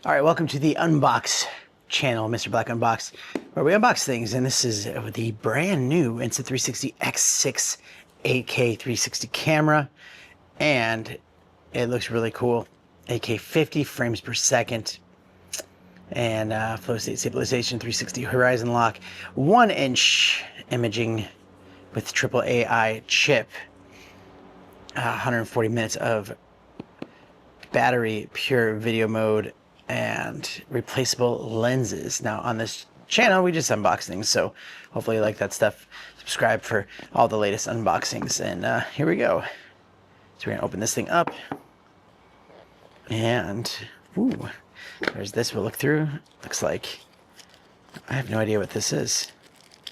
All right, welcome to the Unbox channel, Mr. Black Unbox, where we unbox things, and this is the brand new Insta360 X6 8K 360 camera, and it looks really cool. 8K 50 frames per second, and flow state stabilization, 360 horizon lock, 1-inch imaging with triple AI chip, 140 minutes of battery, pure video mode, and replaceable lenses. Now on this channel we just unbox things, so hopefully you like that stuff. Subscribe for all the latest unboxings, and here we go. So we're gonna open this thing up, and ooh, there's this. We'll look through. Looks like I have no idea what this is.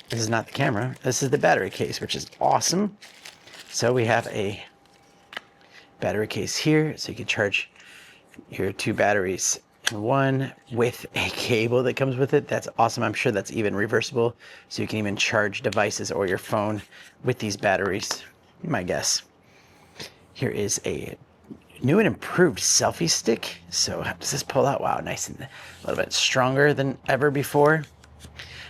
This is not the camera. This is the battery case, which is awesome. So we have a battery case here, so you can charge your two batteries in one with a cable that comes with it. That's awesome. I'm sure that's even reversible, so you can even charge devices or your phone with these batteries, my guess. Here is a new and improved selfie stick. So how does this pull out? Wow, nice and a little bit stronger than ever before,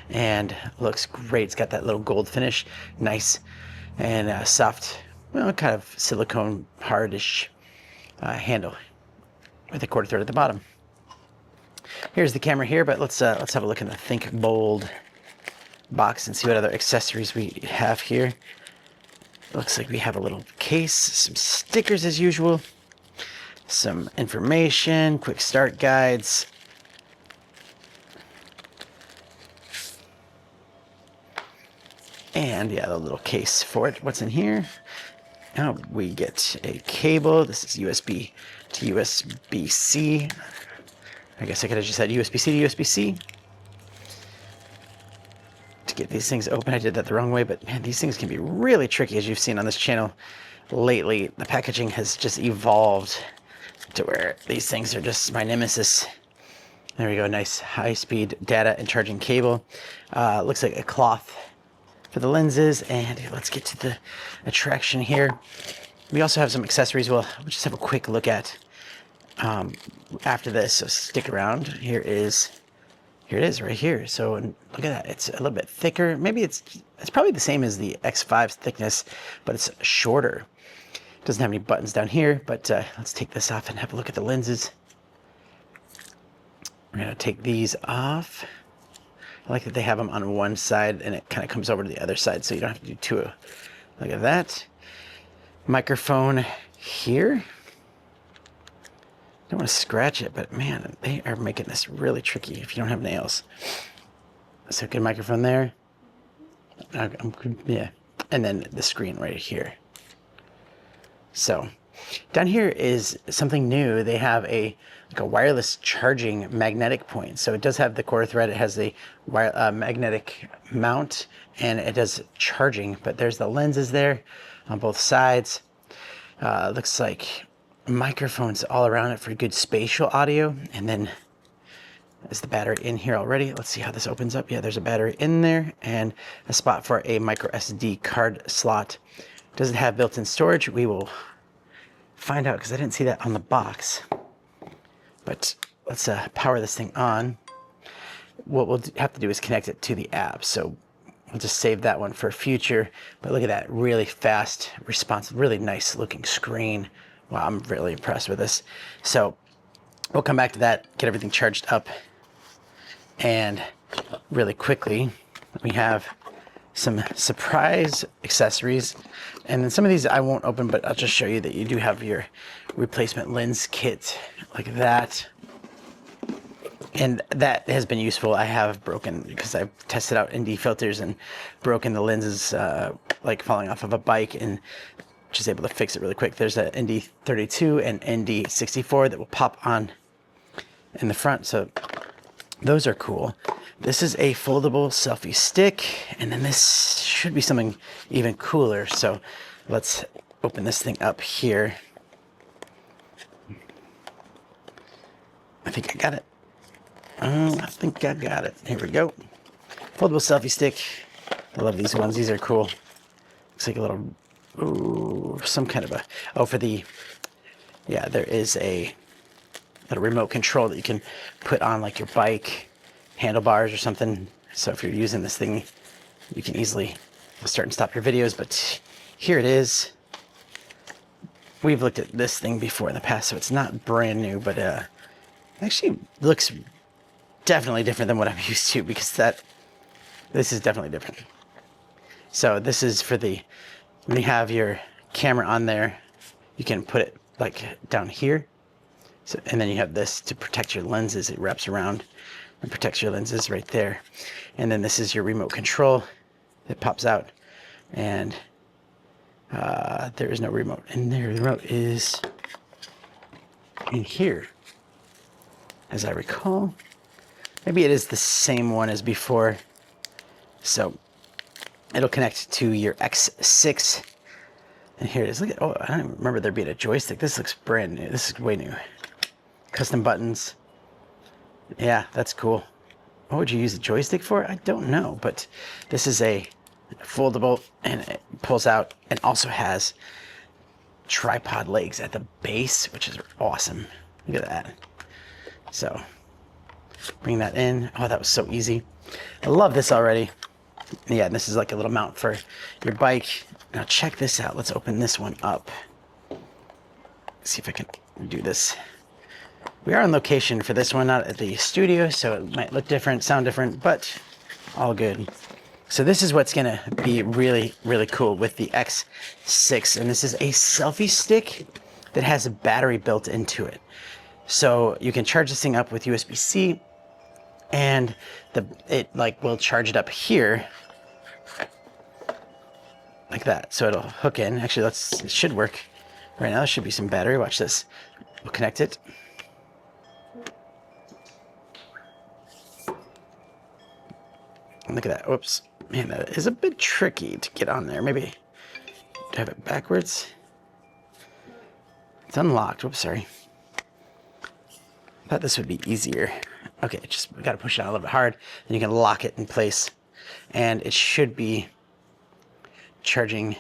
and looks great. It's got that little gold finish, nice and soft, well, kind of silicone hardish handle with a quarter thread at the bottom. Here's the camera here, but let's have a look in the Think Bold box and see what other accessories we have here. Looks like we have a little case, some stickers as usual, some information, quick start guides, and yeah, the little case for it. What's in here? Now we get a cable. This is USB to USB-C. I guess I could have just said USB-C to USB-C to get these things open. I did that the wrong way, but man, these things can be really tricky, as you've seen on this channel lately. The packaging has just evolved to where these things are just my nemesis. There we go, nice high-speed data and charging cable. Looks like a cloth for the lenses, and let's get to the attraction here. We also have some accessories we'll just have a quick look at after this, so stick around. Here it is right here. So look at that, it's a little bit thicker. Maybe it's probably the same as the X5's thickness, but it's shorter. Doesn't have any buttons down here, but let's take this off and have a look at the lenses. We're gonna take these off. I like that they have them on one side and it kind of comes over to the other side, so you don't have to do two. Look at that. Microphone here. Don't want to scratch it, but man, they are making this really tricky if you don't have nails. So good microphone there. Yeah, and then the screen right here. So down here is something new. They have a wireless charging magnetic point. So it does have the core thread. It has the magnetic mount, and it does charging. But there's the lenses there on both sides. Looks like microphones all around it for good spatial audio. And then is the battery in here already? Let's see how this opens up. Yeah, there's a battery in there and a spot for a micro SD card slot. Does it have built-in storage? We will find out, because I didn't see that on the box. But let's power this thing on. What we'll have to do is connect it to the app, so we'll just save that one for future. But look at that, really fast response, really nice looking screen. Wow, I'm really impressed with this. So we'll come back to that, get everything charged up, and really quickly we have some surprise accessories. And then some of these I won't open, but I'll just show you that you do have your replacement lens kit like that. And that has been useful. I have broken, because I've tested out ND filters and broken the lenses like falling off of a bike, and just able to fix it really quick. There's a ND32 and ND64 that will pop on in the front, so those are cool. This is a foldable selfie stick, and then this should be something even cooler. So let's open this thing up here. I think I got it. I think I got it. Here we go. Foldable selfie stick. I love these ones. These are cool. Looks like a little, ooh, some kind of a, oh, for the, yeah, there is a little remote control that you can put on like your bike handlebars or something. So if you're using this thing, you can easily start and stop your videos. But here it is. We've looked at this thing before in the past, so it's not brand new, but actually looks definitely different than what I'm used to, because this is definitely different. So this is for when you have your camera on there, you can put it like down here. So, and then you have this to protect your lenses. It wraps around and protects your lenses right there. And then this is your remote control that pops out, and there is no remote in there. The remote is in here, as I recall. Maybe it is the same one as before. So it'll connect to your X6. And here it is. Look at, oh, I don't even remember there being a joystick. This looks brand new. This is way new. Custom buttons. Yeah, that's cool. What would you use a joystick for? I don't know, but this is a foldable, and it pulls out and also has tripod legs at the base, which is awesome. Look at that. So bring that in. Oh, that was so easy. I love this already. Yeah, and this is like a little mount for your bike. Now check this out. Let's open this one up. See if I can do this. We are on location for this one, not at the studio, so it might look different, sound different, but all good. So this is what's gonna be really, really cool with the X6, and this is a selfie stick that has a battery built into it. So you can charge this thing up with USB-C, and it like will charge it up here like that. So it'll hook in. Actually, it should work right now. There should be some battery. Watch this. We'll connect it. Look at that. Whoops. Man, that is a bit tricky to get on there. Maybe have it backwards. It's unlocked. Whoops, sorry. Thought this would be easier. Okay, we got to push it out a little bit hard, and you can lock it in place, and it should be charging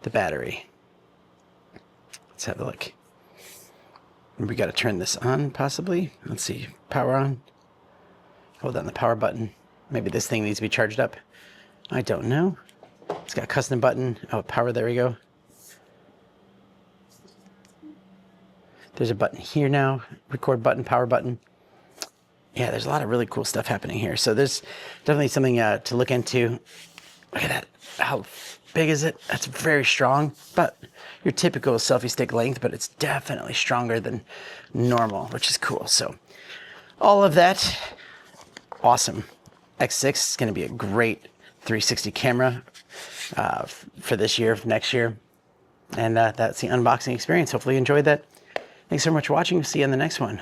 the battery. Let's have a look. We got to turn this on, possibly. Let's see. Power on. Hold down the power button. Maybe this thing needs to be charged up. I don't know. It's got a custom button. Oh, power. There we go. There's a button here now. Record button, power button. Yeah, there's a lot of really cool stuff happening here. So there's definitely something to look into. Look at that. How big is it? That's very strong, but your typical selfie stick length, but it's definitely stronger than normal, which is cool. So all of that, awesome. X6 is going to be a great 360 camera for this year, for next year. And that's the unboxing experience. Hopefully you enjoyed that. Thanks so much for watching. See you in the next one.